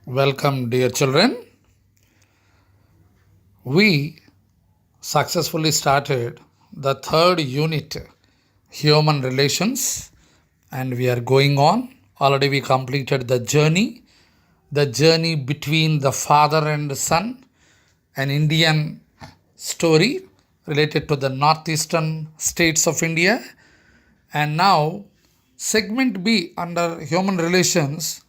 Welcome, dear children. We successfully started the third unit, Human Relations, and we are going on. Already, we completed the journey between the father and son, an Indian story related to the northeastern states of India. And now, segment B under Human Relations.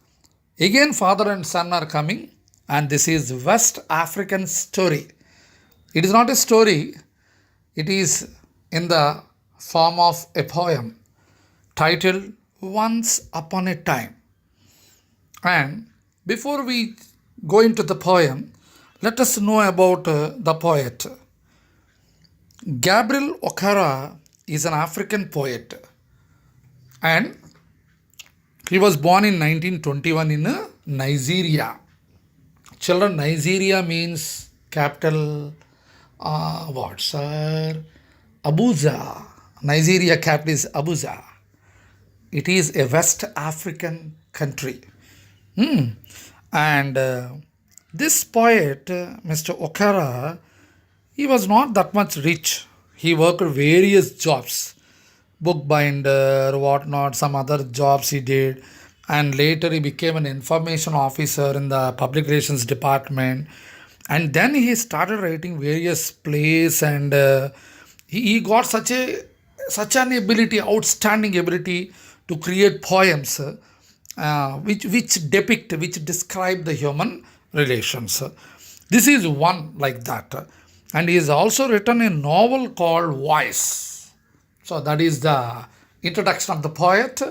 Again, father and son are coming, and this is West African story. It is not a story, it is in the form of a poem titled Once Upon a Time. And before we go into the poem, let us know about the poet. Gabriel Okara is an African poet, and he was born in 1921 in Nigeria. Children, Nigeria means capital. What, sir? Abuja. Nigeria capital is Abuja. It is a West African country. And this poet, Mr. Okara, he was not that much rich. He worked various jobs, bookbinder, whatnot, some other jobs he did. And later he became an information officer in the public relations department. And then he started writing various plays, and he got such an ability, outstanding ability to create poems which describe the human relations. This is one like that, and he has also written a novel called Voice. So that is the introduction of the poet,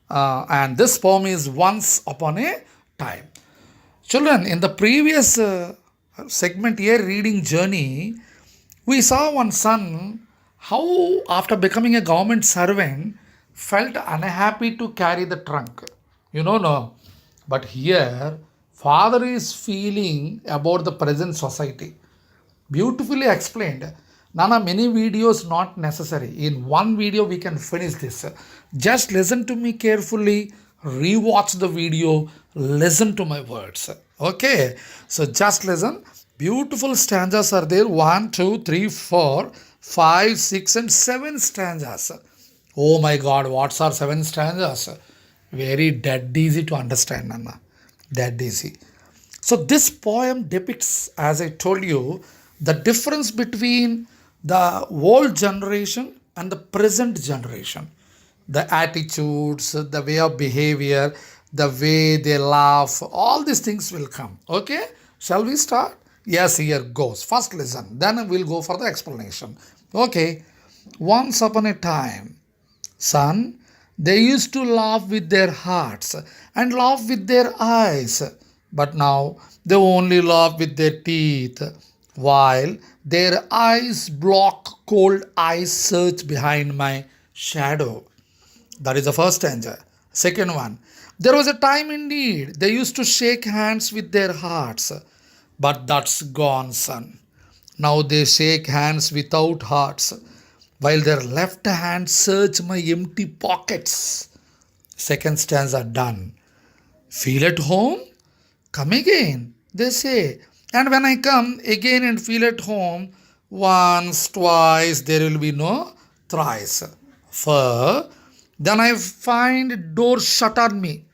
and this poem is Once Upon a Time. Children, in the previous segment here, reading journey, we saw one son how, after becoming a government servant, felt unhappy to carry the trunk. No. But here, father is feeling about the present society. Beautifully explained. Nana, many videos not necessary. In one video, we can finish this. Just listen to me carefully, rewatch the video, listen to my words. Okay, so just listen. Beautiful stanzas are there. 1, 2, 3, 4, 5, 6, and 7 stanzas. Oh my God, what are 7 stanzas? Very dead easy to understand, Nana. Dead easy. So this poem depicts, as I told you, the difference between the old generation and the present generation. The attitudes, the way of behavior, the way they laugh, all these things will come. Okay? Shall we start? Yes, here goes. First listen, then we'll go for the explanation. Okay. Once upon a time, son, they used to laugh with their hearts and laugh with their eyes, but now they only laugh with their teeth, while their eyes block cold eyes search behind my shadow. That is the first stanza. Second one. There was a time indeed they used to shake hands with their hearts, but that's gone, son. Now they shake hands without hearts, while their left hand search my empty pockets. Second stanza done. Feel at home? Come again, they say. And when I come again and feel at home, once, twice, there will be no thrice. For then I find door shut on me.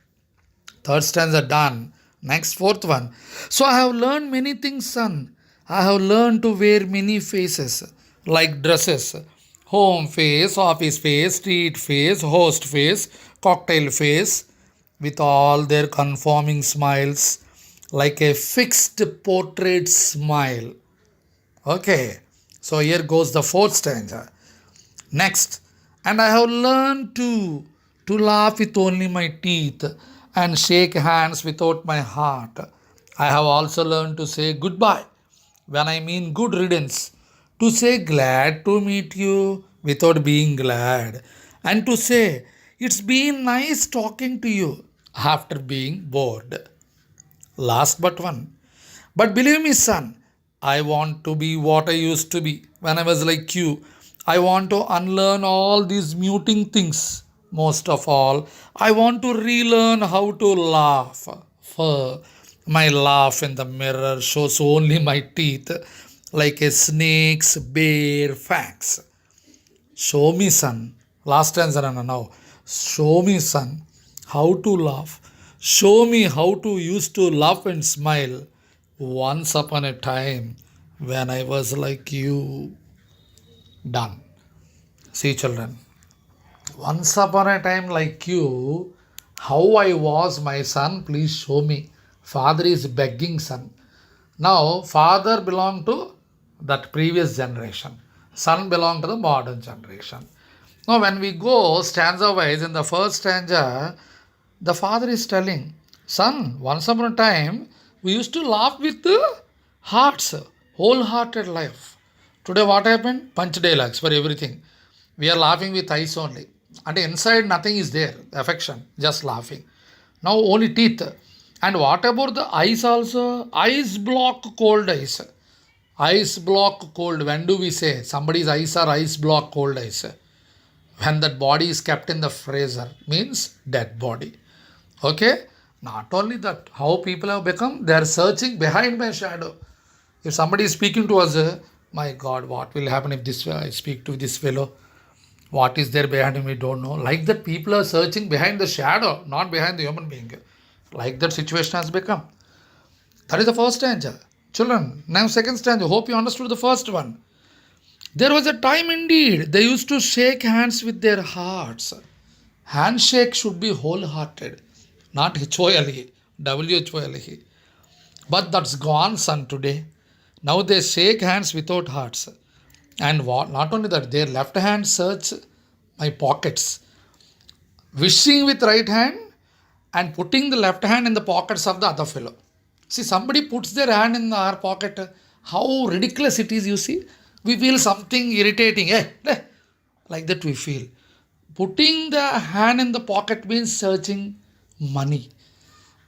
Third stanza done. Next, fourth one. So I have learned many things, son. I have learned to wear many faces, like dresses. Home face, office face, street face, host face, cocktail face, with all their conforming smiles, like a fixed portrait smile. Okay, so here goes the fourth stanza. Next, and I have learned to laugh with only my teeth and shake hands without my heart. I have also learned to say goodbye when I mean good riddance, to say glad to meet you without being glad, and to say it's been nice talking to you after being bored. Last but one. But believe me, son, I want to be what I used to be when I was like you. I want to unlearn all these muting things. Most of all, I want to relearn how to laugh. For My laugh in the mirror shows only my teeth like a snake's bare fangs. Show me, son. Last answer, now. Show me, son, how to laugh. Show me how to used to laugh and smile. Once upon a time, when I was like you. Done. See, children. Once upon a time, like you, how I was, my son, please show me. Father is begging, son. Now, father belonged to that previous generation. Son belonged to the modern generation. Now, when we go stanza wise, in the first stanza, the father is telling, son, once upon a time, we used to laugh with the hearts, wholehearted life. Today, what happened? Punch dialogues for everything. We are laughing with eyes only. And inside, nothing is there. Affection, just laughing. Now, only teeth. And what about the eyes also? Eyes block cold eyes. Ice block cold. When do we say somebody's eyes are ice block cold eyes? When that body is kept in the freezer, means dead body. Okay? Not only that, how people have become, they are searching behind my shadow. If somebody is speaking to us, my God, what will happen if this I speak to this fellow? What is there behind him? We don't know. Like that, people are searching behind the shadow, not behind the human being. Like that situation has become. That is the first stanza. Children, now second stanza. Hope you understood the first one. There was a time indeed they used to shake hands with their hearts. Handshake should be wholehearted, not H-O-L-E, W-H-O-L-E. But that's gone, son, today. Now they shake hands without hearts. And what? Not only that, their left hand search my pockets, wishing with right hand and putting the left hand in the pockets of the other fellow. See, somebody puts their hand in our pocket. How ridiculous it is, you see. We feel something irritating. Like that we feel. Putting the hand in the pocket means searching money.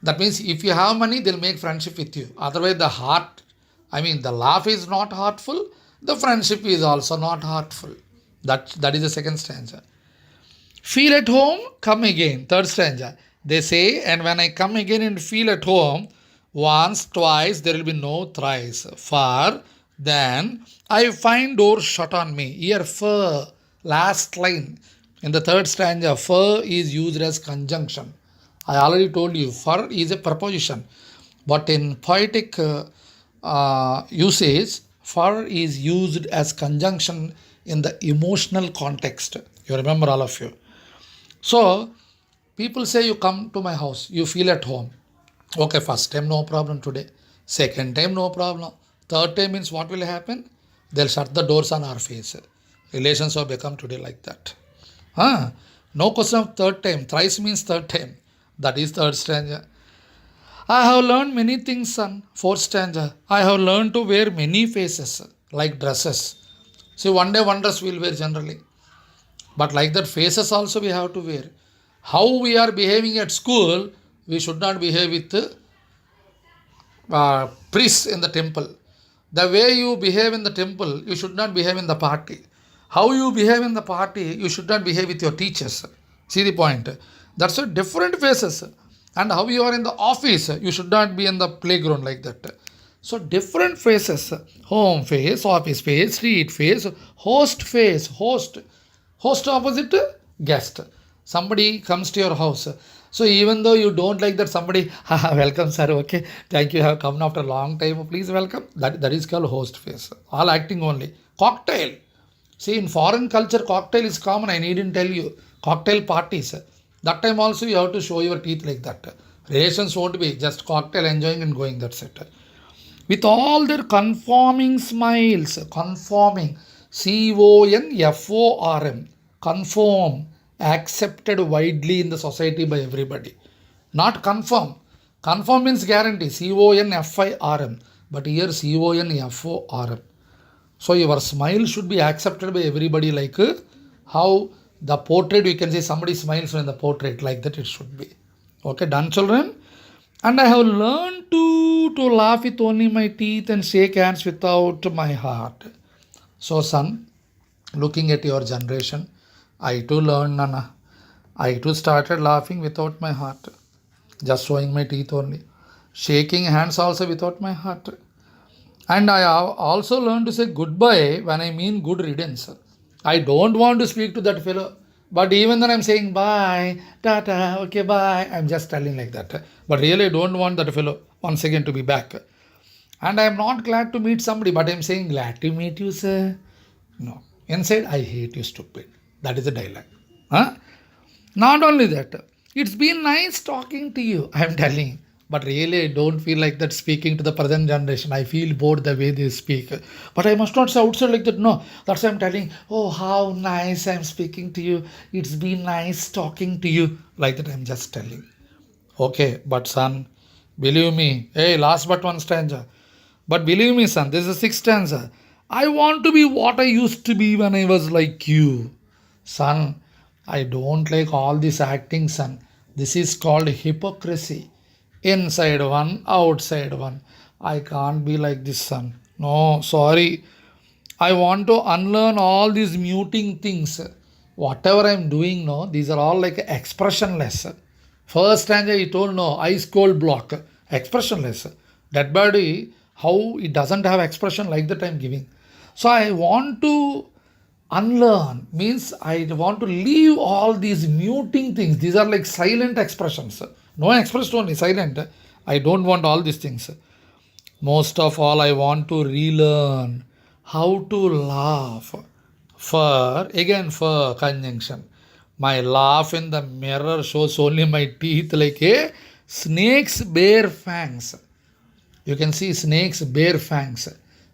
That means if you have money, they'll make friendship with you. Otherwise, the laugh is not heartful. The friendship is also not heartful. That is the second stanza. Feel at home, come again. Third stanza. They say, and when I come again and feel at home, once, twice, there will be no thrice. For then I find door shut on me. Here, fur, last line. In the third stanza, fur is used as conjunction. I already told you, fur is a preposition. But in poetic usage, fur is used as conjunction in the emotional context. You remember, all of you. So, people say you come to my house, you feel at home. Okay, first time no problem today. Second time no problem. Third time means what will happen? They'll shut the doors on our face. Relations have become today like that. No question of third time. Thrice means third time. That is third stanza. I have learned many things, son. Fourth stanza. I have learned to wear many faces, like dresses. See, one day one dress we'll wear generally. But like that, faces also we have to wear. How we are behaving at school, we should not behave with priests in the temple. The way you behave in the temple, you should not behave in the party. How you behave in the party, you should not behave with your teachers. See the point? That's a different faces. And how you are in the office, you should not be in the playground like that. So different faces. Home face, office face, street face, host face, host. Host opposite guest. Somebody comes to your house. So even though you don't like that, somebody, welcome sir, okay, thank you, have come after a long time, please welcome. That is called host face. All acting only. Cocktail. See, in foreign culture, cocktail is common. I needn't tell you. Cocktail parties. That time also you have to show your teeth like that. Relations won't be just cocktail enjoying and going. That's it. With all their conforming smiles, conforming, CONFORM, conform, accepted widely in the society by everybody. Not confirm. Confirm means guarantee, CONFIRM, but here CONFORM. So your smile should be accepted by everybody, like how the portrait, you can say somebody smiles in the portrait, like that it should be. Okay, done, children? And I have learned to laugh with only my teeth and shake hands without my heart. So, son, looking at your generation, I too learned, Nana. I too started laughing without my heart, just showing my teeth only. shaking hands also without my heart. And I have also learned to say goodbye when I mean good riddance. I don't want to speak to that fellow, but even then I'm saying bye, tata, okay, bye. I'm just telling like that. But really, I don't want that fellow once again to be back. And I'm not glad to meet somebody, but I'm saying glad to meet you, sir. No. Inside, I hate you, stupid. That is the dialogue. Huh? Not only that, it's been nice talking to you, I'm telling. But really, I don't feel like that speaking to the present generation. I feel bored the way they speak. But I must not say outside like that. No, that's why I'm telling. Oh, how nice I'm speaking to you. It's been nice talking to you. Like that, I'm just telling. Okay, but son, believe me. Hey, last but one stanza. But believe me, son, this is the sixth stanza. I want to be what I used to be when I was like you. Son, I don't like all this acting, son. This is called hypocrisy. Inside one, outside one. I can't be like this, son. No, sorry. I want to unlearn all these muting things. Whatever I'm doing now, these are all like expressionless. First stanza he told no, ice cold block. Expressionless. That body, how it doesn't have expression like that I'm giving. So I want to unlearn means I want to leave all these muting things. These are like silent expressions. No expressed only silent. I don't want all these things. Most of all, I want to relearn how to laugh. For conjunction. My laugh in the mirror shows only my teeth like a snake's bare fangs. You can see snakes bare fangs.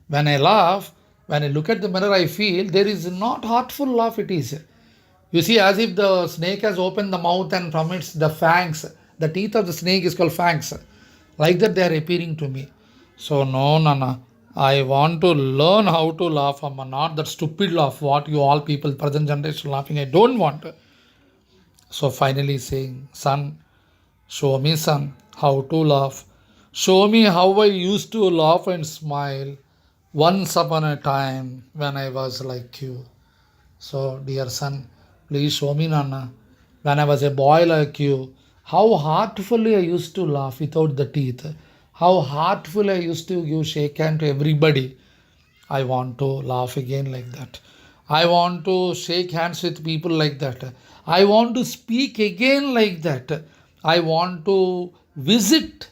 When I laugh, when I look at the mirror, I feel there is not heartful laugh, it is. You see, as if the snake has opened the mouth and from its the fangs, the teeth of the snake is called fangs. Like that, they are appearing to me. So, no, Nana. I want to learn how to laugh. I'm not that stupid laugh. What you all people, present generation laughing. I don't want. So, finally saying, son, show me, son, how to laugh. Show me how I used to laugh and smile once upon a time when I was like you. So, dear son, please show me, Nana, when I was a boy like you, how heartfully I used to laugh without the teeth, how heartfully I used to give shake hand to everybody. I want to laugh again like that. I want to shake hands with people like that. I want to speak again like that. I want to visit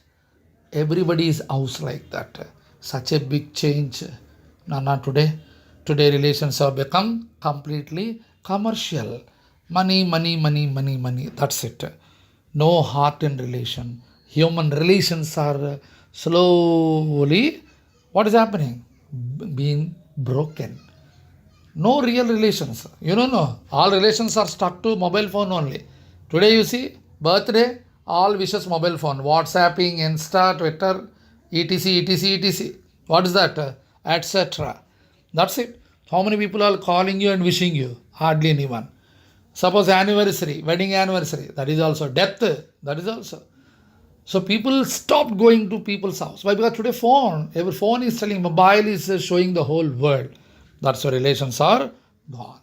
everybody's house like that. Such a big change. Nana, today relations have become completely commercial. Money, money, money, money, money. That's it. No heart in relation. Human relations are slowly, what is happening? Being broken. No real relations. You don't know. All relations are stuck to mobile phone only. Today you see, birthday, all wishes mobile phone. WhatsApping, Insta, Twitter, etc, etc, etc. What is that? Etc. That's it. How many people are calling you and wishing you? Hardly anyone. Suppose anniversary, wedding anniversary, that is also death, that is also. So people stopped going to people's house. Why? Because today every phone is telling, mobile is showing the whole world. That's why relations are gone.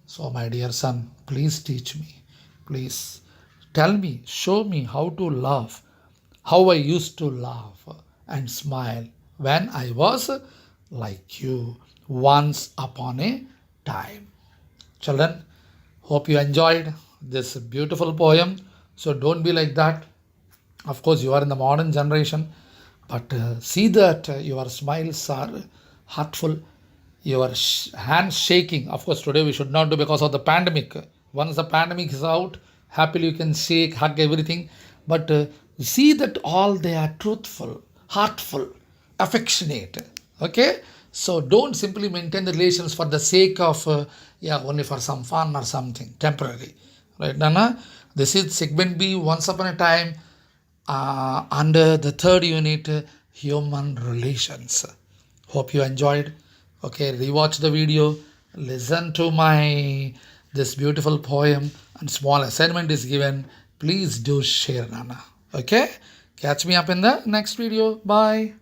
So my dear son, please teach me. Please tell me, show me how to laugh, how I used to laugh and smile when I was like you once upon a time. Children, hope you enjoyed this beautiful poem. So don't be like that. Of course, you are in the modern generation, but see that your smiles are heartful, your hands shaking. Of course, today we should not do because of the pandemic. Once the pandemic is out, happily you can shake, hug everything. But see that all they are truthful, heartful, affectionate. Okay? So don't simply maintain the relations for the sake of, only for some fun or something temporary. Right, Nana? This is segment B, once upon a time, under the third unit, human relations. Hope you enjoyed. Okay, rewatch the video, listen to my this beautiful poem, and small assignment is given. Please do share, Nana. Okay, catch me up in the next video. Bye.